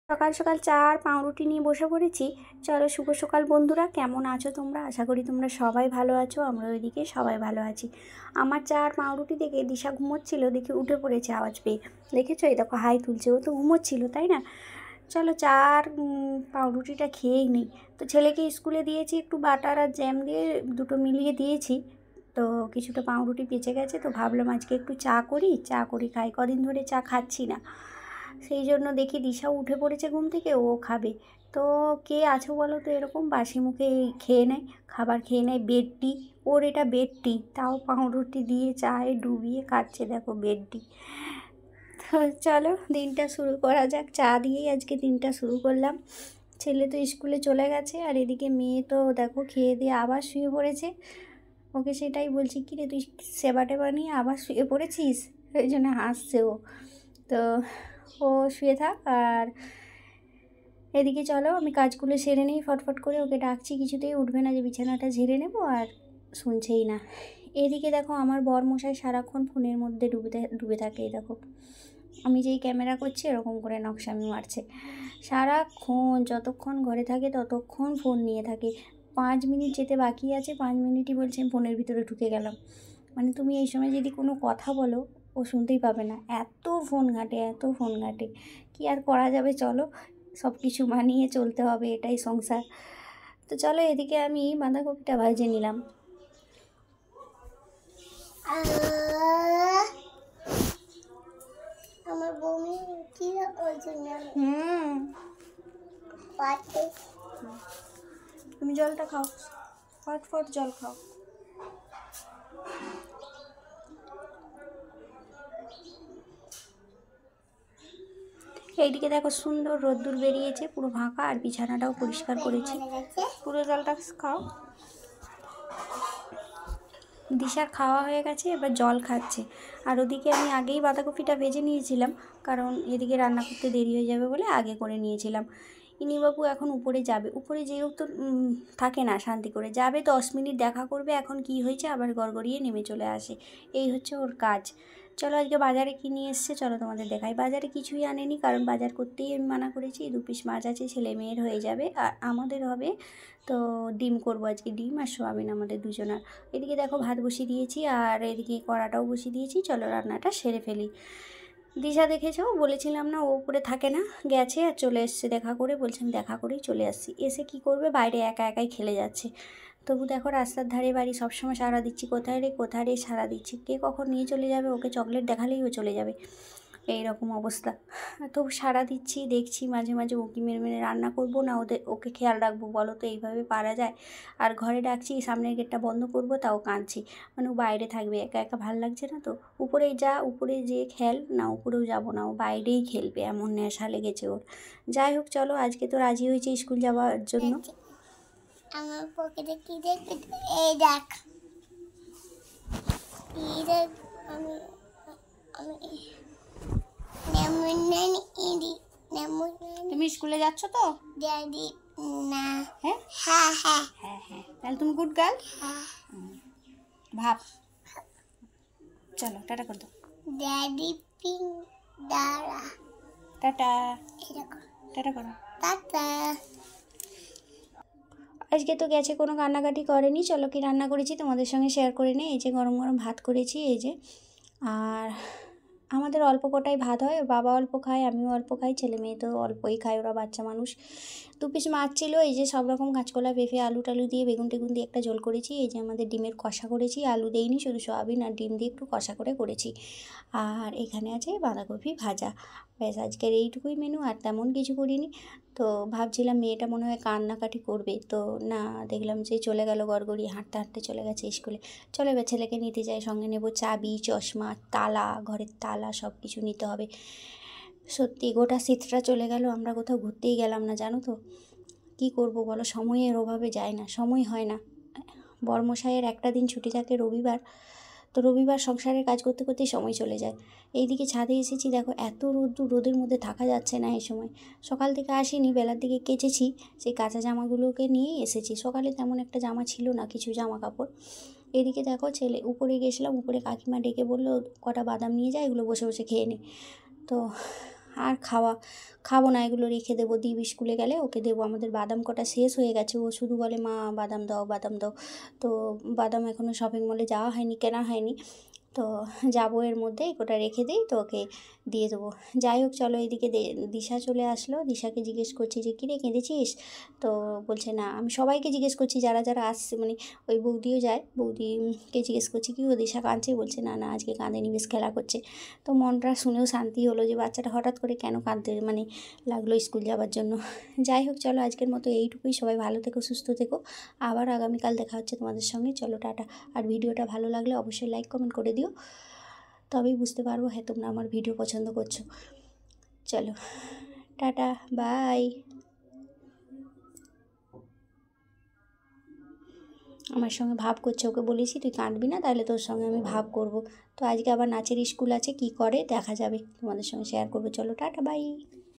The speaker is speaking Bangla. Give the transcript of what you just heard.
সকাল সকাল চা আর পাউরুটি নিয়ে বসে পড়েছি। চলো, শুভ সকাল বন্ধুরা, কেমন আছো তোমরা? আশা করি তোমরা সবাই ভালো আছো। আমরা ওইদিকে সবাই ভালো আছি। আমার চা আর পাউরুটি দেখে দিশা ঘুমোচ্ছিল, দেখে উঠে পড়েছে আওয়াজ পেয়ে। দেখেছো, এই দেখো হাই তুলছে। ও তো ঘুমোচ্ছিল, তাই না? চলো, চা আর পাউরুটিটা খেয়েই নিই। তো ছেলেকে স্কুলে দিয়েছি, একটু বাটার আর জ্যাম দিয়ে দুটো মিলিয়ে দিয়েছি। তো কিছুটা পাউরুটি বেঁচে গেছে, তো ভাবলাম আজকে একটু চা করি খাই। কদিন ধরে চা খাচ্ছি না, সেই জন্য দেখি দিশাও উঠে পড়েছে ঘুম থেকে, ও খাবে। তো কে আছো বলো তো এরকম বাসি মুখে খেয়ে নেয়, খাবার খেয়ে নেয়। বেড টি, ওর এটা বেড টি, তাও পাউরুটি দিয়ে চায়ে ডুবিয়ে খাচ্ছে, দেখো বেড টি। তো চলো দিনটা শুরু করা যাক, চা দিয়েই আজকে দিনটা শুরু করলাম। ছেলে তো স্কুলে চলে গেছে, আর এদিকে মেয়ে তো দেখো খেয়ে দিয়ে আবার শুয়ে পড়েছে। ওকে সেটাই বলছি, কি রে তুই সেবা টেবা নিয়ে আবার শুয়ে পড়েছিস? ওই জন্য হাসছে ও। তো ও শুয়ে থাক, আর এদিকে চলো আমি কাজগুলো সেরে নিই ফটফট করে। ওকে ডাকছি, কিছুতেই উঠবে না, যে বিছানাটা ঝেড়ে নেবো, আর শুনছেই না। এদিকে দেখো আমার বরমশাই সারাক্ষণ ফোনের মধ্যে ডুবে থাকে। এই দেখো আমি যেই ক্যামেরা করছি এরকম করে নকশামি মারছে সারাক্ষণ। যতক্ষণ ঘরে থাকে ততক্ষণ ফোন নিয়ে থাকে। 5 মিনিট যেতে বাকি আছে, 5 মিনিটই বলছে আমি ফোনের ভিতরে ঢুকে গেলাম। মানে তুমি এই সময় যদি কোনো কথা বলো, ও শুনতেই পাবে না, এত ফোন ঘাঁটে, এত ফোন ঘাঁটে। কি আর করা যাবে, চলো সব কিছু মানিয়ে চলতে হবে, এটাই সংসার। তো চলো, এদিকে আমি বাঁধাকপিটা ভেজে নিলাম। আমার বমি কি ওই জন্য তুমি জলটা খাও, ফটফট জল খাও। এইদিকে দেখো সুন্দর রোদ্দুর বেরিয়েছে, পুরো ফাঁকা, আর বিছানাটাও পরিষ্কার করেছি। পুরো জলটা খাও। দিশার খাওয়া হয়ে গেছে, এবার জল খাচ্ছে। আর ওদিকে আমি আগেই বাঁধাকপিটা ভেজে নিয়েছিলাম, কারণ এদিকে রান্না করতে দেরি হয়ে যাবে বলে আগে করে নিয়েছিলাম। ইনিবাবু এখন উপরে যাবে, উপরে যেও তো থাকে না, শান্তি করে যাবে, 10 মিনিট দেখা করবে, এখন কি হয়েছে আবার গড়গড়িয়ে নেমে চলে আসে। এই হচ্ছে ওর কাজ। চলো আজকে বাজারে কী নিয়ে এসছে চলো তোমাদের দেখাই। বাজারে কিছুই আনেনি, কারণ বাজার করতেই আমি মানা করেছি। 2 পিস মাছ আছে, ছেলে মেয়ের হয়ে যাবে, আর আমাদের হবে। তো ডিম করবো আজকে, ডিম আর সোয়াবিন আমাদের দুজনার। এদিকে দেখো ভাত বসিয়ে দিয়েছি, আর এদিকে কড়াটাও বসিয়ে দিয়েছি। চলো রান্নাটা সেরে ফেলি। দিশা দেখেছো, বলেছিলাম না ও উপরে থাকে না, গেছে আর চলে এসছে দেখা করে। বলছে আমি দেখা করেই চলে আসছি। এসে কি করবে, বাইরে একা একাই খেলে যাচ্ছে। তবু দেখো রাস্তার ধারে বাড়ি, সবসময় সাড়া দিচ্ছি, কোথায় রে সাড়া দিচ্ছি, কে কখন নিয়ে চলে যাবে, ওকে চকলেট দেখালেই ও চলে যাবে, এই রকম অবস্থা। তবু সাড়া দিচ্ছি, দেখছি মাঝে মাঝে উঁকি মেরে মেরে রান্না করবো না, ওকে খেয়াল রাখবো, বলো তো এইভাবে পারা যায়? আর ঘরে ডাকছি, সামনের গেটটা বন্ধ করবো, তাও কাঁদছি। মানে ও বাইরে থাকবে, একা একা ভাল লাগছে না তো। উপরে যা, উপরে যেয়ে খেল না, উপরেও যাবো না, ও বাইরেই খেলবে, এমন নেশা লেগেছে ওর। যাই হোক চলো, আজকে তো রাজি হয়েছে স্কুল যাওয়ার জন্য। আমার পকেটে কি দেখবি? এই দেখ, এই দেখ, আমি তুমি স্কুলে যাচ্ছ তো? ড্যাডি না। হ্যাঁ হ্যাঁ হ্যাঁ হ্যাঁ হ্যাঁ, তাহলে তুমি গুড গার্ল। ভাব, চলো টাটা করে দাও। ড্যাডি পিং দাঁড়া, টাটা, টাটা করো, টাটা। আজকে তো গেছে, কোনো কান্নাকাটি করেনি। চলো কি রান্না করেছি তোমাদের সঙ্গে শেয়ার করে নিই। এই যে গরম গরম ভাত করেছি, এই যে। আর আমাদের অল্প কটাই ভাত হয়, বাবা অল্প খায়, আমিও অল্প খাই, ছেলে মেয়ে তো অল্পই খায়, ওরা বাচ্চা মানুষ। 2 পিস মাছ ছিল, এই যে সব রকম কাঁচকলা, পেঁপে, আলু টালু দিয়ে, বেগুন টেগুন দিয়ে একটা ঝোল করেছি। এই যে আমাদের ডিমের কষা করেছি, আলু দেইনি, শুধু সোয়াবিন আর ডিম দিয়ে একটু কষা করে করেছি। আর এখানে আছে বাঁধাকপি ভাজা। ব্যাস আজকের এইটুকুই মেনু, আর তেমন কিছু করিনি। তো ভাবছিলাম মেয়েটা মনে হয় কান্নাকাটি করবে, তো না, দেখলাম যে চলে গেল গড়গড়িয়ে, হাঁটতে হাঁটতে চলে গেছে স্কুলে। চলো এবার ছেলেকে নিতে যাই, সঙ্গে নেব চাবি, চশমা, তালা, ঘরের তালা, সব কিছু নিতে হবে। সত্যি গোটা শীতটা চলে গেল, আমরা কোথাও ঘুরতেই গেলাম না, জানো তো। কি করব বলো, সময়ের অভাবে যায় না, সময় হয় না। বর্মশাইয়ের একটা দিন ছুটি থাকে রবিবার, তো রবিবার সংসারের কাজ করতে করতেই সময় চলে যায়। এইদিকে ছাদে এসেছি, দেখো এত রোদের মধ্যে থাকা যাচ্ছে না এই সময়। সকাল থেকে আসিনি, বেলার দিকে কেচেছি, সেই কাঁচা জামাগুলোকে নিয়েই এসেছি। সকালে তেমন একটা জামা ছিল না, কিছু জামা কাপড়। এদিকে দেখো ছেলে, উপরে গেছিলাম, উপরে কাকিমা ডেকে বললো কটা বাদাম নিয়ে যায়, এগুলো বসে বসে খেয়ে নে। তো আর খাবো না, এগুলো রেখে দেবো, দীপ স্কুলে গেলে ওকে দেবো। আমাদের বাদাম কটা শেষ হয়ে গেছে, ও শুধু বলে মা বাদাম দাও বাদাম দাও। তো বাদাম এখনও শপিং মলে যাওয়া হয়নি, কেনা হয়নি, তো যাবো এর মধ্যেই, ওটা রেখে দিই তো ওকে দিয়ে দেবো। যাই হোক চলো, এদিকে দিশা চলে আসলো। দিশাকে জিজ্ঞেস করছি যে কিরে কেঁদেছিস? তো বলছে না। আমি সবাইকে জিজ্ঞেস করছি যারা যারা আসছে, মানে ওই বৌদিও যায়, বৌদিকে জিজ্ঞেস করছি কি ও দিশা কাঁদছে? বলছে না না আজকে কাঁদেনি, বেশ খেলা করছে। তো মনটা শুনেও শান্তি হলো যে বাচ্চাটা হঠাৎ করে কেন কাঁদতে মানে লাগলো স্কুল যাওয়ার জন্য। যাই হোক চলো, আজকের মতো এইটুকুই। সবাই ভালো থেকো, সুস্থ থেকো। আবার আগামীকাল দেখা হচ্ছে তোমাদের সঙ্গে। চলো টাটা। আর ভিডিওটা ভালো লাগলে অবশ্যই লাইক কমেন্ট করে দিও, তবেই বুঝতে পারবো হ্যাঁ তোমরা আমার ভিডিও পছন্দ করছো। চলো টাটা, বাই। আমার সঙ্গে ভাব করছে, ওকে বলেছি তুই কাঁদবি না, তাহলে তোর সঙ্গে আমি ভাব করব। তো আজকে আবার নাচের স্কুল আছে, কি করে দেখা যাবে, তোমাদের সঙ্গে শেয়ার করবো। চলো টাটা, বাই।